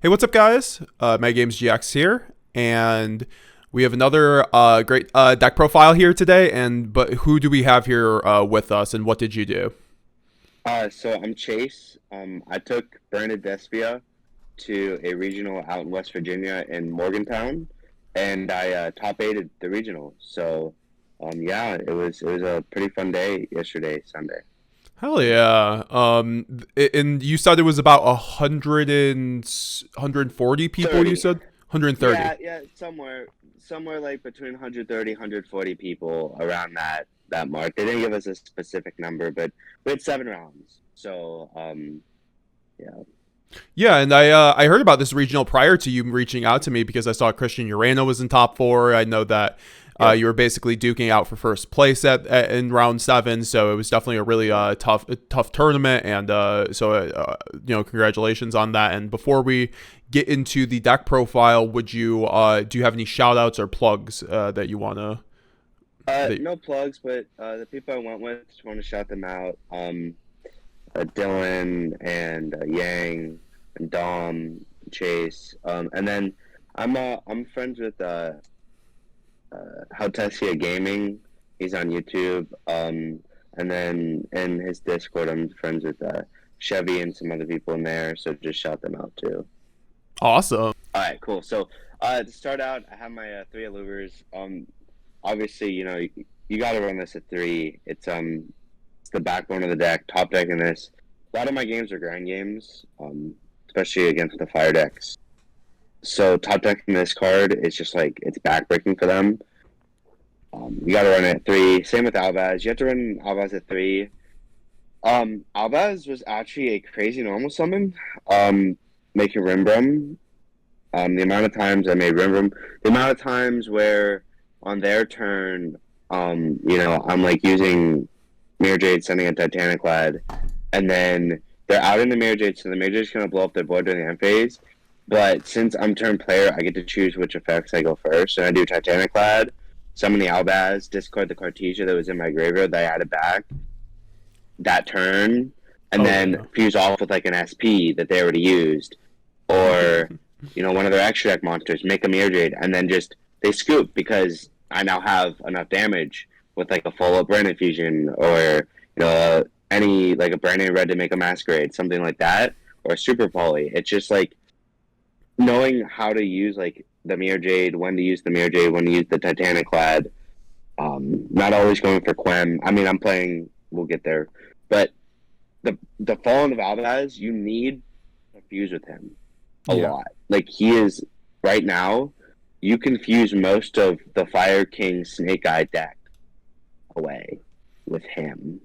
Hey, what's up, guys? Metagamesgx here, and we have another great deck profile here today. But who do we have here with us, and what did you do? So I'm Chase. I took Branded Despia to a regional out in West Virginia in Morgantown, and I top aided the regional. So, yeah, it was a pretty fun day yesterday, Sunday. Hell yeah! And you said it was about 140 people. You 30. said 130. Yeah, somewhere like between 130, 140 people around that mark. They didn't give us a specific number, but we had 7 rounds. So, yeah. Yeah, and I heard about this regional prior to you reaching out to me because I saw Christian Urena was in top four. I know that Yep. you were basically duking out for first place in round seven, so it was definitely a really tough tournament. And congratulations on that. And before we get into the deck profile, would you do you have any shout outs or plugs that you wanna? That, No plugs, but the people I went with, just want to shout them out. Dylan and Yang and Dom, Chase, and then I'm friends with How Tessia Gaming. He's on YouTube. And then in his Discord, I'm friends with Chevy and some other people in there. So just shout them out too. awesome. All right, cool. So to start out, I have my three alluvers. Obviously, you got to run this at three. It's the backbone of the deck. Top deck in this. A lot of my games are grind games, especially against the fire decks. So top deck in this card is just like it's backbreaking for them. You got to run it at three. Same with Albaz. You have to run Albaz at three. Albaz was actually a crazy normal summon. Making Rimbrum. The amount of times I made Rimbrum. The amount of times where on their turn, I'm like using Mirror Jade, sending a Titanic Lad, and then they're out in the Mirror Jade, so the Mirror Jade's gonna blow up their board during the end phase. But since I'm turn player, I get to choose which effects I go first, and I do Titanic Lad, summon the Albaz, discard the Cartesia that was in my graveyard that I added back that turn, and Oh then yeah. fuse off with like an SP that they already used, or one of their extra deck monsters, make a Mirror Jade, and then just they scoop because I now have enough damage with like a follow up Branded Fusion or any like a Branded Red to make a Masquerade, something like that, or a Super Poly. It's just like knowing how to use like the Mirror Jade, when to use the Mirror Jade, when to use the Titanic Lad. Not always going for Quem. I mean, I'm playing. We'll get there, but the Fallen of Albaz, you need to fuse with him a Yeah. lot. Like he is right now, you can fuse most of the Fire King Snake Eye deck away with him.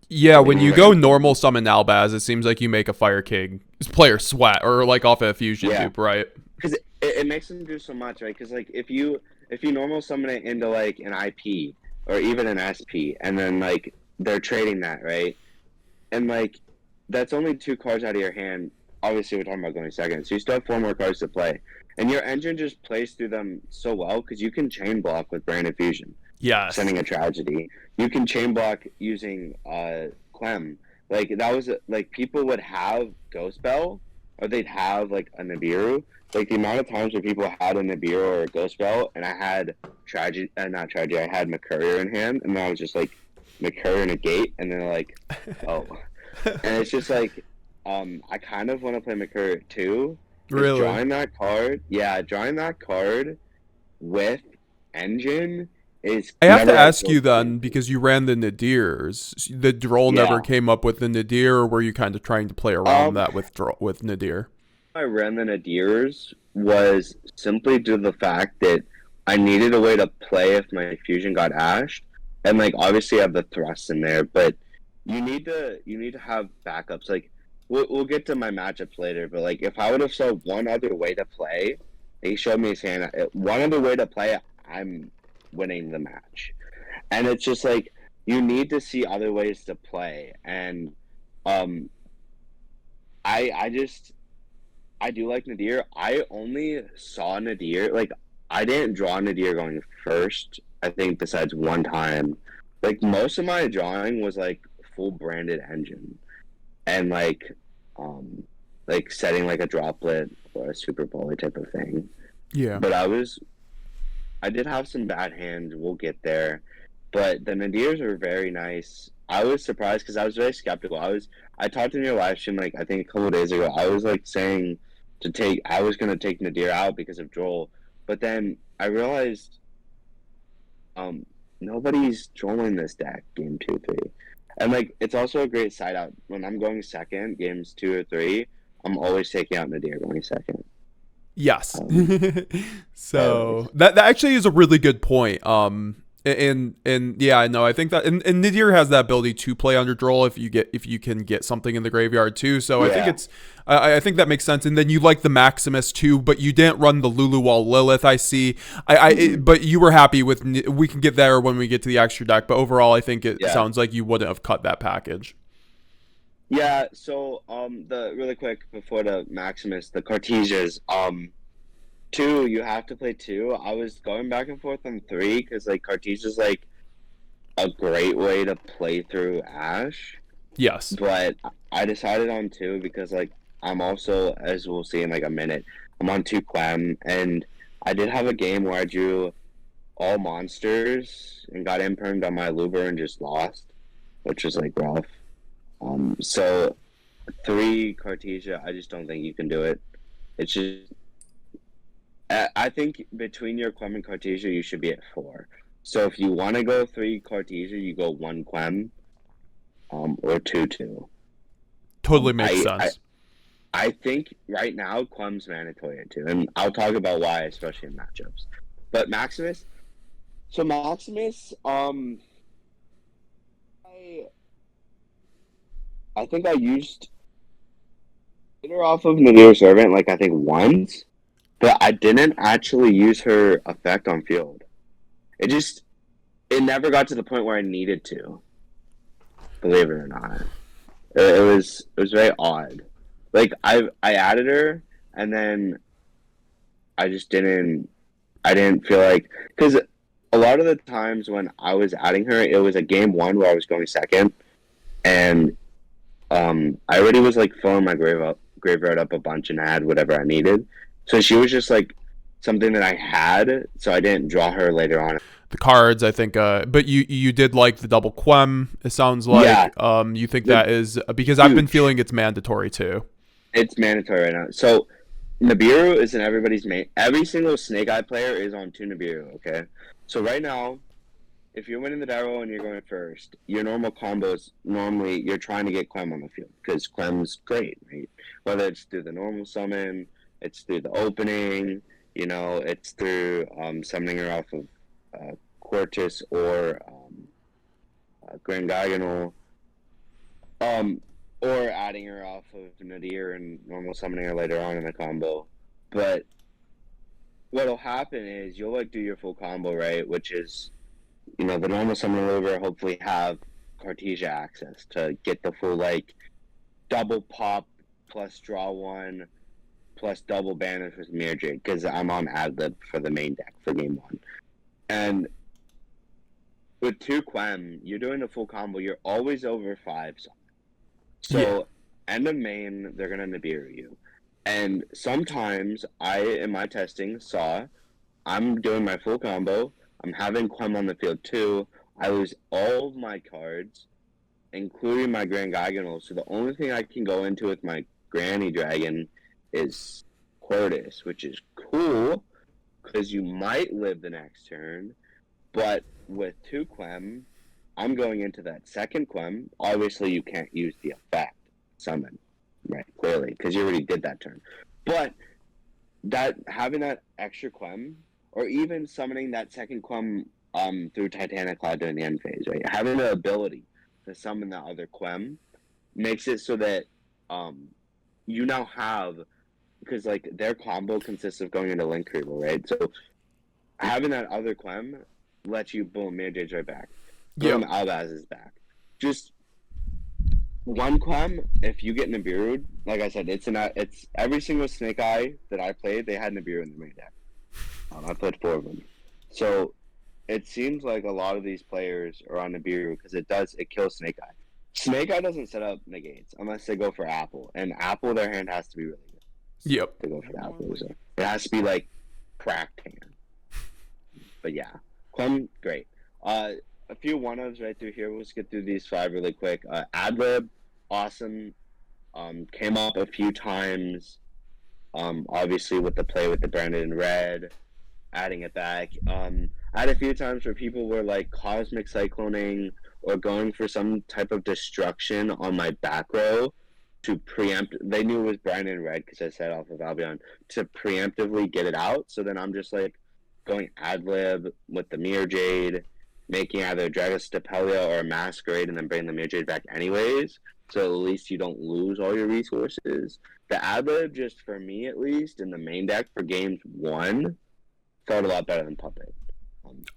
Yeah, Like when you go right now. normal summon Albaz, it seems like you make a Fire King player sweat, or like off a fusion Yeah, dupe, right? because it makes them do so much, right? Because like if you normal summon it into like an IP or even an SP, and then like they're trading that, right? And like that's only two cards out of your hand. Obviously, we're talking about going second, so you still have four more cards to play, and your engine just plays through them so well because you can chain block with Branded Fusion, Yes. sending a tragedy. You can chain block using Clem. Like that was like people would have Ghost Bell, or they'd have like a Nibiru. Like the amount of times where people had a Nibiru or a Ghost Bell, and I had tragedy, not tragedy. I had McCurrier in hand, and I was just like McCurrier in a gate, and they're like, oh, and it's just like, I kind of want to play McCurrier too, because Really? drawing that card with engine is I have to never ask actually you then, fancy. because you ran the Nadirs. The Droll never Yeah. came up with the Nadir, or were you kind of trying to play around Um, that with Nadir? I ran the Nadirs was simply due to the fact that I needed a way to play if my fusion got ashed, and like obviously I have the thrust in there, but you need to have backups. Like we'll get to my matchups later, but like if I would have saw one other way to play, he showed me his hand. One other way to play, I'm winning the match, and it's just like you need to see other ways to play, and um, I just I do like Nadir. I only saw Nadir. Like, I didn't draw Nadir going first, I think, besides one time. Like, most of my drawing was, like, full branded engine. And, like, um, like setting like a droplet or a super poly type of thing. Yeah. But I did have some bad hands. We'll get there. But the Nadirs were very nice. I was surprised because I was very skeptical. I talked in your live stream like I think a couple of days ago. I was like saying I was gonna take Nadir out because of Joel, but then I realized um nobody's trolling this deck game 2 3, and like it's also a great side out when I'm going second games 2 or 3. I'm always taking out Nadir going second. Yes. Um, So Anyways, that actually is a really good point. And yeah, I know. I think that and Nadir has that ability to play under Droll if you can get something in the graveyard too. So I think yeah. I think that makes sense. And then you like the Maximus too, but you didn't run the Lulu Wall Lilith. I see. But you were happy with. We can get there when we get to the extra deck. But overall, I think it Yeah. sounds like you wouldn't have cut that package. Yeah, so the really quick before the Maximus, the Cartesias, two, you have to play two. I was going back and forth on three because like Cartesia's like a great way to play through Ash, Yes. but I decided on two because like I'm also, as we'll see in like a minute, I'm on two Quem, and I did have a game where I drew all monsters and got impermed on my Luber and just lost, which was like rough. So three Cartesia, I just don't think you can do it. It's just I think between your Quem and Cartesia, you should be at four. So if you want to go three Cartesia, you go one Quem, or two two. Totally makes I, I sense. I think right now Quem's mandatory at two, and I'll talk about why, especially in matchups. But Maximus, so Maximus, I I think I used her off of Nadir Servant like I think once, but I didn't actually use her effect on field. It just it never got to the point where I needed to. Believe it or not, it was very odd. Like I added her, and then I just didn't. I didn't feel like because a lot of the times when I was adding her, it was a game one where I was going second, and I already was like filling my graveyard up a bunch and I had whatever I needed. So she was just like something that I had, so I didn't draw her later on. The cards, I think, but you did like the double Quem. It sounds Yeah, like you think the that is because I've been huge. feeling it's mandatory too. It's mandatory right now. So Nibiru is in everybody's main. Every single Snake Eye player is on two Nibiru. Okay, so right now, if you're winning the Darrow and you're going first, your normal combos normally you're trying to get Clem on the field because Clem's great, right? Whether it's through the normal summon, it's through the opening, it's through summoning her off of Quartus or Grand Diagonal, um, or adding her off of Nadir and normal summoning her later on in the combo. But what'll happen is you'll like do your full combo, right? Which is the normal summon over hopefully have Cartesia access to get the full like double pop plus draw one plus double banish with Mirror Jade because I'm on Adlib for the main deck for game one. And with two Quem, you're doing a full combo. You're always over five. Yeah. So end of main, they're gonna Nibiru you. And sometimes in my testing saw I'm doing my full combo. I'm having Quem on the field too. I lose all of my cards, including my Grand Diagonal. So the only thing I can go into with my Granny Dragon is Quartus, which is cool because you might live the next turn. But with two Quem, I'm going into that second Quem. Obviously, you can't use the effect summon, right? Clearly, because you already did that turn. But that having that extra Quem, or even summoning that second Quem through Titanic Cloud during the end phase, right? Having the ability to summon that other Quem makes it so that you now have, because like their combo consists of going into Link Reaver, right? So having that other Quem lets you boom, Mirror Jade's right back. Boom, Yep. Albaz is back. Just one Quem, if you get Nibiru, like I said, it's every single Snake Eye that I played, they had Nibiru in the main deck. I played four of them. So it seems like a lot of these players are on Nibiru because it kills Snake Eye. Snake Eye doesn't set up negates unless they go for apple, and apple their hand has to be really good Yep. to go for the apple. So it has to be like cracked hand. But yeah, Clem, great. A few one-ofs right through here. We'll just get through these 5 really quick. Adlib, awesome. Came up a few times. Obviously with the play with the Branded in red, adding it back. I had a few times where people were like cosmic cycloning or going for some type of destruction on my back row to preempt. They knew it was Branded in red because I set off of Albion to preemptively get it out. So then I'm just like going Adlib with the Mirror Jade, making either Dragus Stapelia or a Masquerade and then bring the Mirror Jade back anyways. So at least you don't lose all your resources. The Adlib, just for me at least, in the main deck for games 1, felt a lot better than Puppet.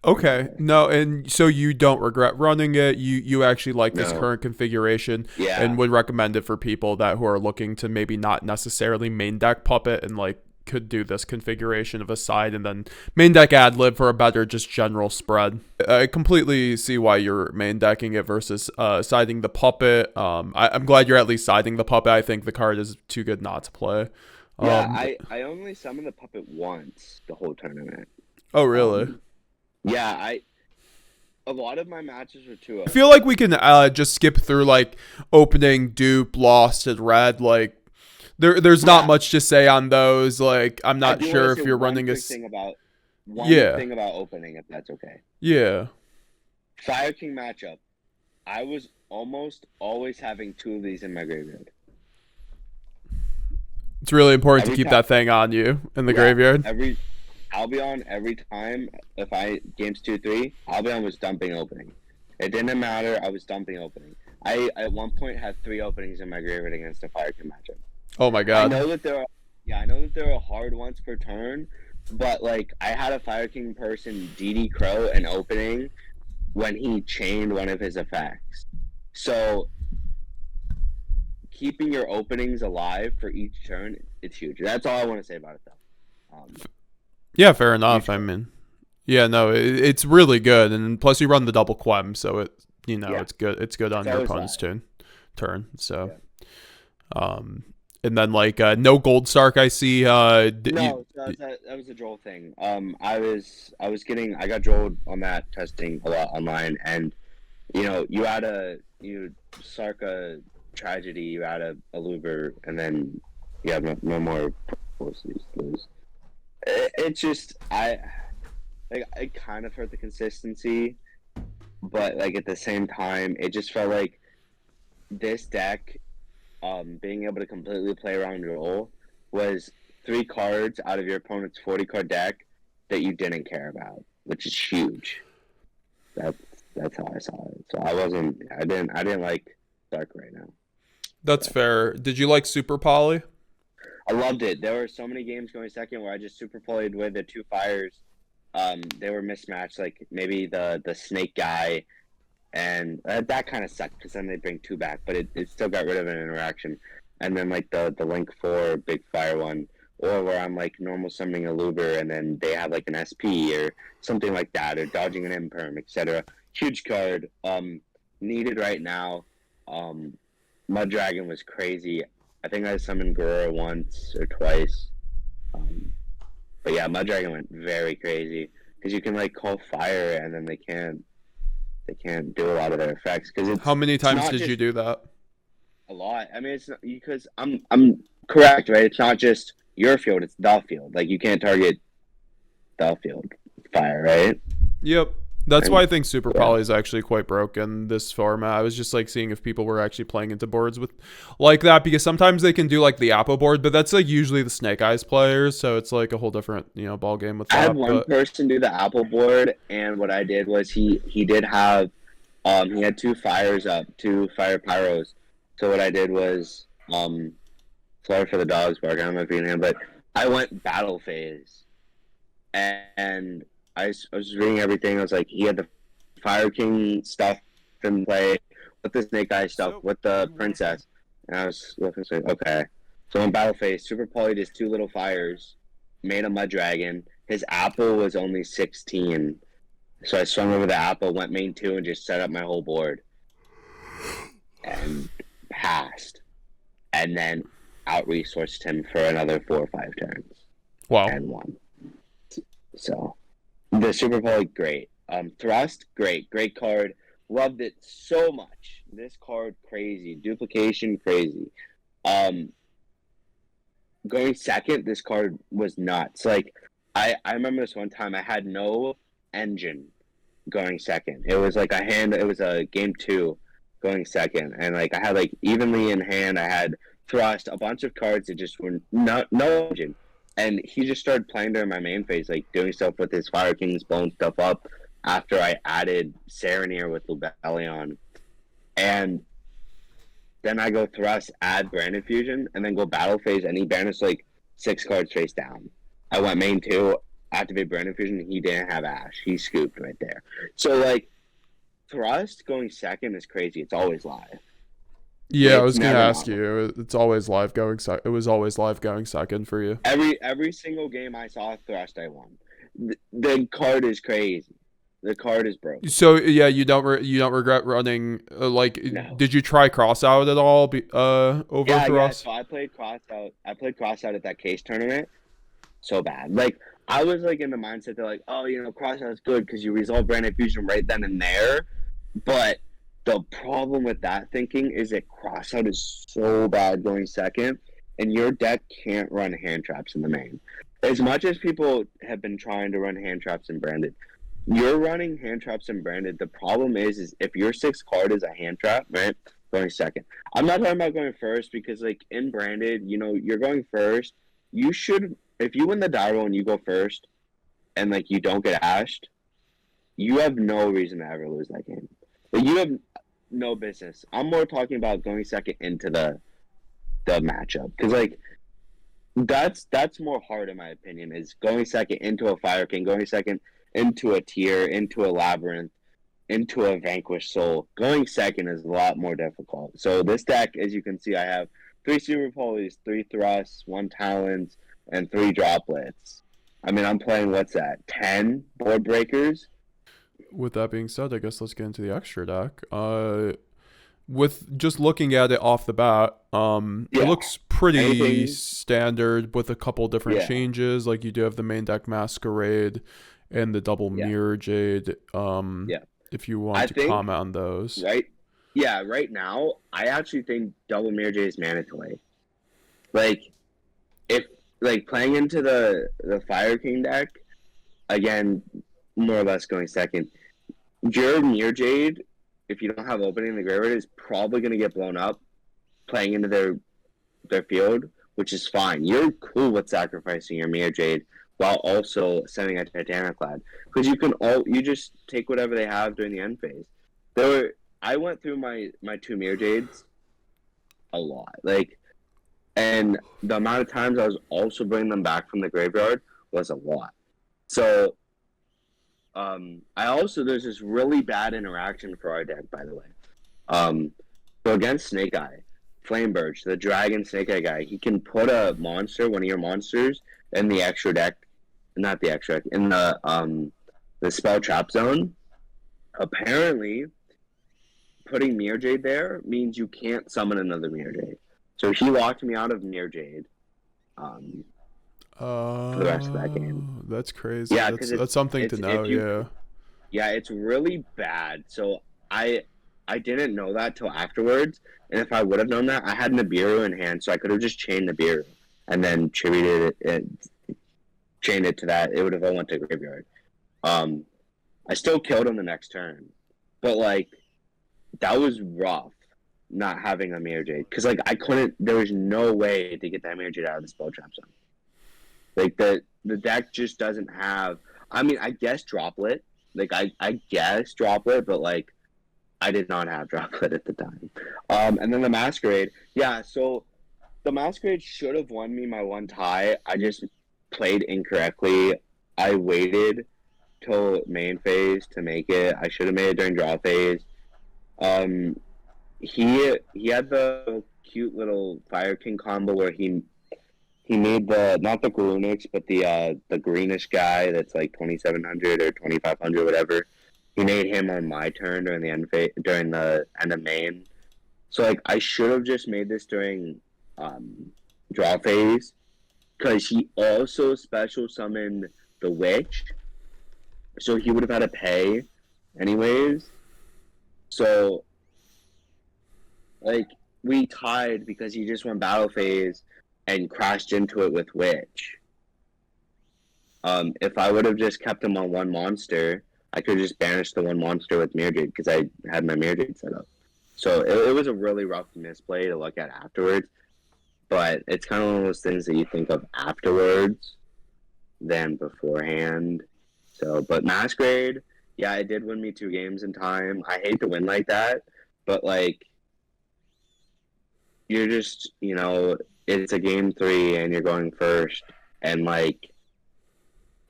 Okay. No, and so you don't regret running it. You actually like this No. current configuration Yeah. and would recommend it for people that who are looking to maybe not necessarily main deck Puppet and like could do this configuration of a side and then main deck Adlib for a better just general spread. I completely see why you're main decking it versus siding the Puppet. I'm glad you're at least siding the Puppet. I think the card is too good not to play. Yeah, I only summoned the Puppet once the whole tournament. Oh, really? Yeah, a lot of my matches were 2-0. I feel like we can just skip through like opening, dupe, lost, and red. Like there's not much to say on those. Like I'm not sure if you're running a thing about opening, if that's okay. Yeah. Fire King matchup. I was almost always having 2 of these in my graveyard. It's really important to Every keep time. that thing on you in the graveyard. Albion every time, if I games 2-3, Albion was dumping opening. It didn't matter, I was dumping opening. I at one point had 3 openings in my graveyard against a Fire King matchup. Oh my god. I know that there are hard ones per turn, but like I had a Fire King person DD Crow an opening when he chained one of his effects. So keeping your openings alive for each turn, it's huge. That's all I want to say about it though. Yeah, fair enough. I mean, yeah, no, it's really good, and plus you run the double quem, so it it's good. It's good on your opponent's turn. So, and then like no Gold Stark. I see. That was a droll thing. I got drolled on that testing a lot online, and you Sark a tragedy, you add a Luber, and then you have no more publicities to lose. It's just I kind of hurt the consistency, but like at the same time, it just felt like this deck, being able to completely play around your role was 3 cards out of your opponent's 40-card deck that you didn't care about, which is huge. That's how I saw it. So I didn't like Dark right now. That's fair. Did you like Super Poly? I loved it. There were so many games going second where I just super polyed with the 2 fires. They were mismatched, like maybe the snake guy, and that kind of sucked because then they bring 2 back, but it still got rid of an interaction. And then like the link 4 big fire one, or where I'm like normal summoning a Luber and then they have like an SP or something like that, or dodging an imperm, etc. Huge card. Needed right now. Mud Dragon was crazy. I think I summoned Gorora once or twice. But yeah, Mud Dragon went very crazy because you can like call fire and then they can't do a lot of their effects. How many times did you do that? A lot. I mean, it's not, because I'm correct, right? It's not just your field; it's the field. Like you can't target the field fire, right? Yep. That's why I think Super Poly is actually quite broken this format. I was just like seeing if people were actually playing into boards with like that, because sometimes they can do like the Apple board, but that's like usually the Snake Eyes players, so it's like a whole different ball game with that. I had one person do the Apple board, and what I did was he did have he had 2 fires up, 2 fire pyros. So what I did was sorry for the dogs bark. I don't know if you can hear, but I went battle phase, and I was reading everything. I was like, he had the Fire King stuff in play with the Snake Eye stuff, with the Princess. And I was looking, like, okay. So in Battle Phase, Super Poly does 2 little fires, made a Mud Dragon. His Apple was only 16. So I swung over the Apple, went main 2, and just set up my whole board. and passed, and then out-resourced him for another 4 or 5 turns Wow. and won. So the Super Bowl, great. Thrust, great card. Loved it so much. This card, crazy. Duplication, crazy. Going second, this card was nuts. Like, I remember this one time I had no engine going second. It was like it was a game 2 going second. And like I had like evenly in hand, I had thrust, a bunch of cards that just were no engine. And he just started playing during my main phase, like doing stuff with his Fire Kings, blowing stuff up after I added Serenir with Lubellion. And then I go thrust, add Branded Fusion, and then go battle phase, and he banished like 6 cards face down. I went main 2, activate Branded Fusion, and he didn't have Ash. He scooped right there. So like, thrust going second is crazy. It's always live. Yeah, I It's was gonna never ask normal. you. It's always live going It was always live going second for you. Every single game I saw thrust, I won. The card is crazy. The card is broken. So yeah, you don't regret running No. did you try cross out at all over Yeah, thrust? so I played cross out. I played cross out at that case tournament. So bad. Like, I was like in the mindset that like, oh, cross out is good because you resolve Branded Fusion right then and there. But the problem with that thinking is that cross out is so bad going second, and your deck can't run hand traps in the main. As much as people have been trying to run hand traps in Branded, you're running hand traps in Branded. The problem is if your 6th card is a hand trap, right? Going second. I'm not talking about going first because like in Branded, you're going first. You should, if you win the die roll and you go first, and like you don't get ashed, you have no reason to ever lose that game. Like, you have no business. I'm more talking about going second into the matchup because like that's more hard in my opinion. Is going second into a Fire King, going second into a tier, into a labyrinth, into a vanquished soul. Going second is a lot more difficult. So this deck, as you can see, I have 3 super polies, 3 thrusts, 1 talons, and 3 droplets. I mean, I'm playing, what's that, 10 board breakers? With that being said, I guess let's get into the extra deck. With just looking at it off the bat, it looks pretty standard with a couple different changes. Like you do have the main deck Masquerade and the double Mirror Jade. If you want to comment on those. Right? Yeah, right now, I actually think double Mirror Jade is mandatory. Like, if, like, playing into the Fire King deck, again, more or less going second, your Mirror Jade, if you don't have opening in the graveyard, is probably going to get blown up playing into their field, which is fine. You're cool with sacrificing your Mirror Jade while also sending a Titanic Lad. Because you just take whatever they have during the end phase. I went through my 2 Mirror Jades a lot. Like, and the amount of times I was also bringing them back from the graveyard was a lot. So, there's this really bad interaction for our deck, by the way. So against Snake Eye, Flamebirch, the Dragon Snake Eye guy, he can put a monster, one of your monsters, in the extra deck, not the extra deck, in the spell trap zone. Apparently, putting Mirror Jade there means you can't summon another Mirror Jade. So he locked me out of Mirror Jade for the rest of that game. That's crazy. Yeah, that's something to know. Yeah, it's really bad. So I didn't know that till afterwards. And if I would have known that, I had Nibiru in hand, so I could have just chained Nibiru and then tributed it, chained it to that. It would have all went to graveyard. I still killed him the next turn, but like that was rough not having a Mirror Jade because like I couldn't. There was no way to get that Mirror Jade out of the spell trap zone. Like the deck just doesn't have. I mean, I guess Droplet. Like I guess Droplet, but like I did not have Droplet at the time. And then the Masquerade. Yeah, so the Masquerade should have won me my one tie. I just played incorrectly. I waited till main phase to make it. I should have made it during draw phase. He had the cute little Fire King combo where he made not the Garunix, but the greenish guy that's like 2700 or 2500, whatever. He made him on my turn during the end of main, So like I should have just made this during draw phase, because he also special summoned the witch, so he would have had to pay anyways. So like we tied because he just went battle phase and crashed into it with witch. If I would have just kept him on one monster, I could just banish the one monster with Mirror Jade because I had my Mirror Jade set up. So it was a really rough misplay to look at afterwards, but it's kind of one of those things that you think of afterwards than beforehand. So, but Masquerade, yeah, it did win me 2 games in time. I hate to win like that, but like, you're just, it's a game 3 and you're going first, and like,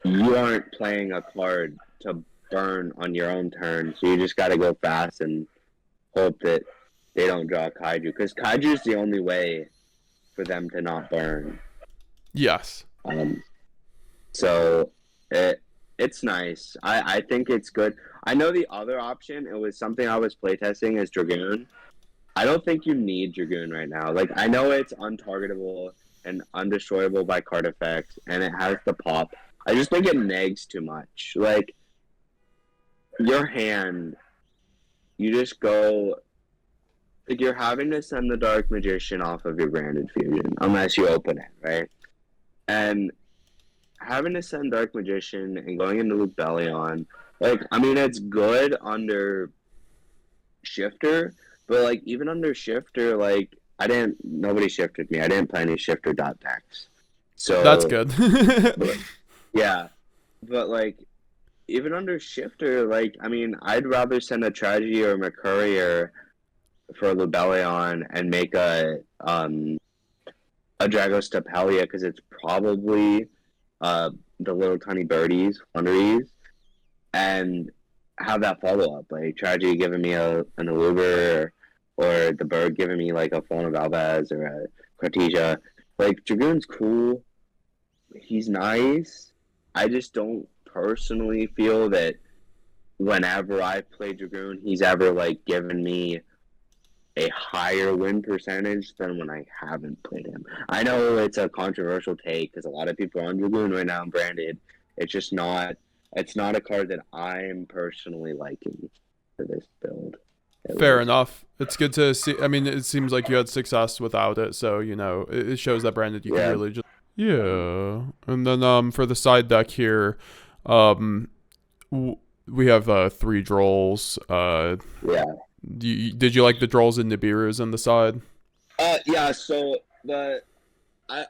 you aren't playing a card to burn on your own turn, so you just got to go fast and hope that they don't draw Kaiju, because Kaiju is the only way for them to not burn. Yes. So it's nice. I think it's good. I know the other option, it was something I was playtesting, is Dragoon. I don't think you need Dragoon right now. Like, I know it's untargetable and undestroyable by card effects, and it has the pop. I just think it negs too much. Like, your hand, you just go... Like, you're having to send the Dark Magician off of your Branded Fusion, unless you open it, right? And having to send Dark Magician and going into Lubellion, like, I mean, it's good under Shifter, but, like, even under Shifter, like, nobody shifted me. I didn't play any Shifter dot decks. So... That's good. Yeah. But, like, even under Shifter, like, I mean, I'd rather send a Tragedy or a Mercurier for Lubellion and make a Dragostapelia, because it's probably the little tiny birdies, wonderies, and have that follow up, like Tragedy giving me an Aluber, or the bird giving me like a Fauna Valvez or a Cartesia. Like, Dragoon's cool. He's nice. I just don't personally feel that whenever I play Dragoon, he's ever like given me a higher win percentage than when I haven't played him. I know it's a controversial take because a lot of people are on Dragoon right now and Branded. It's just not. It's not a card that I'm personally liking for this build. Fair enough. It's good to see. I mean, it seems like you had success without it, so it shows that Branded you can really just And then for the side deck here, we have 3 Drolls. Did you like the Drolls and Nibiru's on the side? Yeah. So I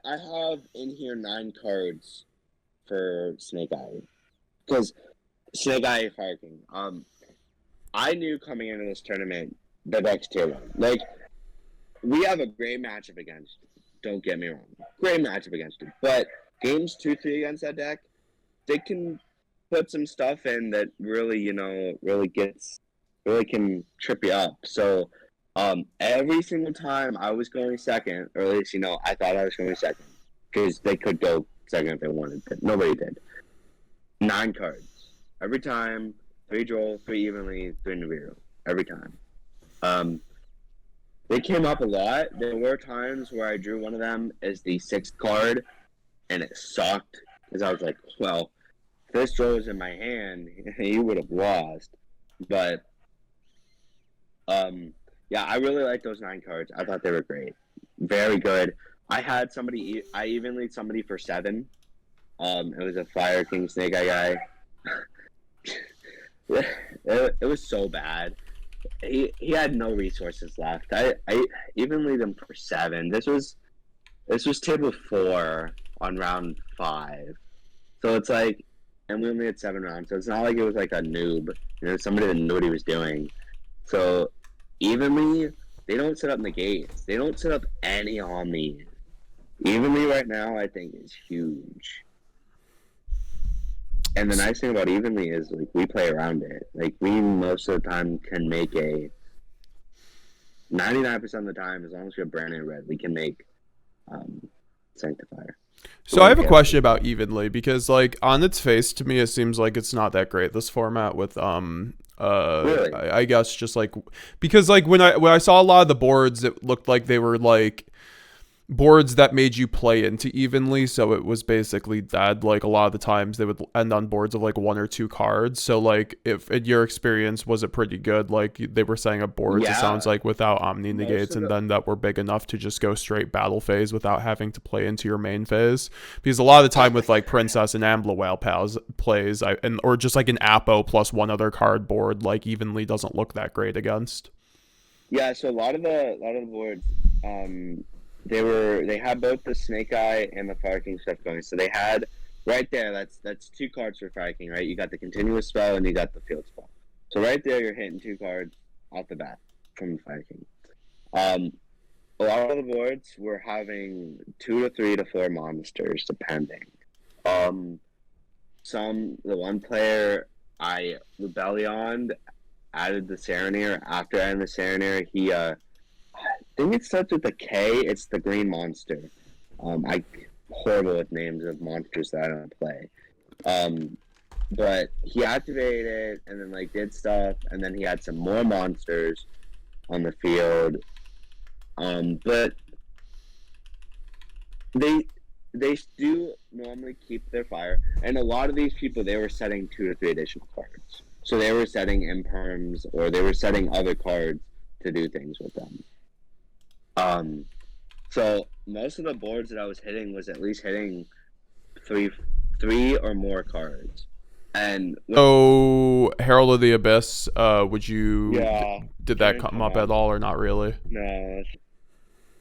have in here 9 cards for Snake Eye, because Snake Eye Fire King. I knew coming into this tournament the deck's tier 1. Like, we have a great matchup against. Don't get me wrong, great matchup against it. But games 2-3 against that deck, they can put some stuff in that really, really can trip you up. So every single time I was going second, or at least, I thought I was going second, because they could go second if they wanted, but nobody did. 9 cards. Every time, 3 Droll, 3 Evenly, 3 Nibiru. Every time. They came up a lot. There were times where I drew one of them as the 6th card, and it sucked, because I was like, well, if this Droll was in my hand, you would have lost. But yeah, I really like those 9 cards. I thought they were great. Very good. I had somebody, I even lead somebody for 7. It was a Fire King Snake Eye guy. It was so bad. He had no resources left. I even lead him for 7. This was table 4 on round 5. So it's like, and we only had 7 rounds. So it's not like it was like a noob. Somebody that knew what he was doing. So Evenly, they don't set up negates. They don't set up any omnis. Evenly right now, I think, is huge. And the nice thing about Evenly is, like, we play around it. Like, we most of the time can make 99% of the time, as long as we have Branded Red, we can make Sanctifier. So I have a question about Evenly, because, like, on its face, to me, it seems like it's not that great, this format with Really? I guess just like because like when I saw a lot of the boards, it looked like they were like boards that made you play into evenly, so it was basically dead. Like a lot of the times they would end on boards of like 1 or 2 cards. So like if in your experience, was it pretty good? Like they were saying of boards, it sounds like without omni negates, and then that were big enough to just go straight battle phase without having to play into your main phase. Because a lot of the time with like princess and Ambla Whale pals plays, or just like an Apo plus 1 other card board, like evenly doesn't look that great against. Yeah, so a lot of the boards, they had both the Snake Eye and the Fire King stuff going. So they had right there, that's 2 cards for Fire King, right? You got the continuous spell and you got the field spell. So right there, you're hitting 2 cards off the bat from Fire King. A lot of the boards were having 2 to 3 to 4 monsters, depending. The one player I Rebellion added the Sereneer. After adding the Sereneer, he I think it starts with a K. It's the green monster. I horrible with names of monsters that I don't play. But he activated it and then like did stuff, and then he had some more monsters on the field. But they do normally keep their fire, and a lot of these people, they were setting 2 to 3 additional cards. So they were setting imperms, or they were setting other cards to do things with them. So most of the boards that I was hitting was at least hitting three or more cards. And so Herald of the Abyss, did that come up at all or not really? No,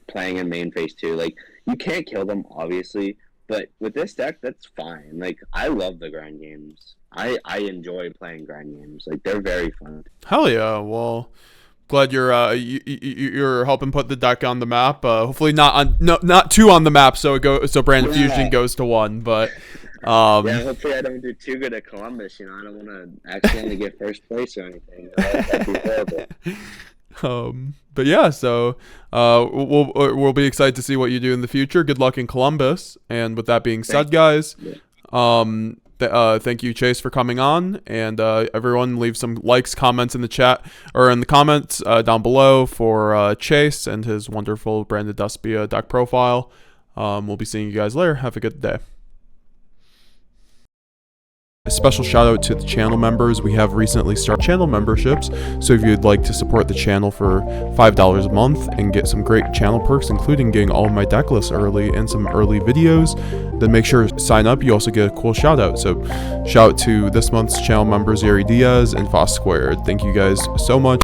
playing in main phase 2, like you can't kill them obviously, but with this deck that's fine. Like I love the grind games. I enjoy playing grind games. Like they're very fun. Hell yeah. Well, glad you're helping put the deck on the map. Hopefully not 2 on the map, so Branded Fusion goes to 1. But yeah, hopefully I don't do too good at Columbus. I don't want to accidentally get first place or anything. That'd be horrible. But yeah, so we'll be excited to see what you do in the future. Good luck in Columbus. And with that being said, guys, thank you, Chase, for coming on, and everyone leave some likes, comments in the chat or in the comments down below for Chase and his wonderful Branded Despia deck profile. We'll be seeing you guys later. Have a good day. A special shout out to the channel members. We have recently started channel memberships, so if you'd like to support the channel for $5 a month and get some great channel perks, including getting all of my deck lists early and some early videos, then make sure to sign up. You also get a cool shout out. So shout out to this month's channel members, Yeri Diaz and Foss Squared. Thank you guys so much.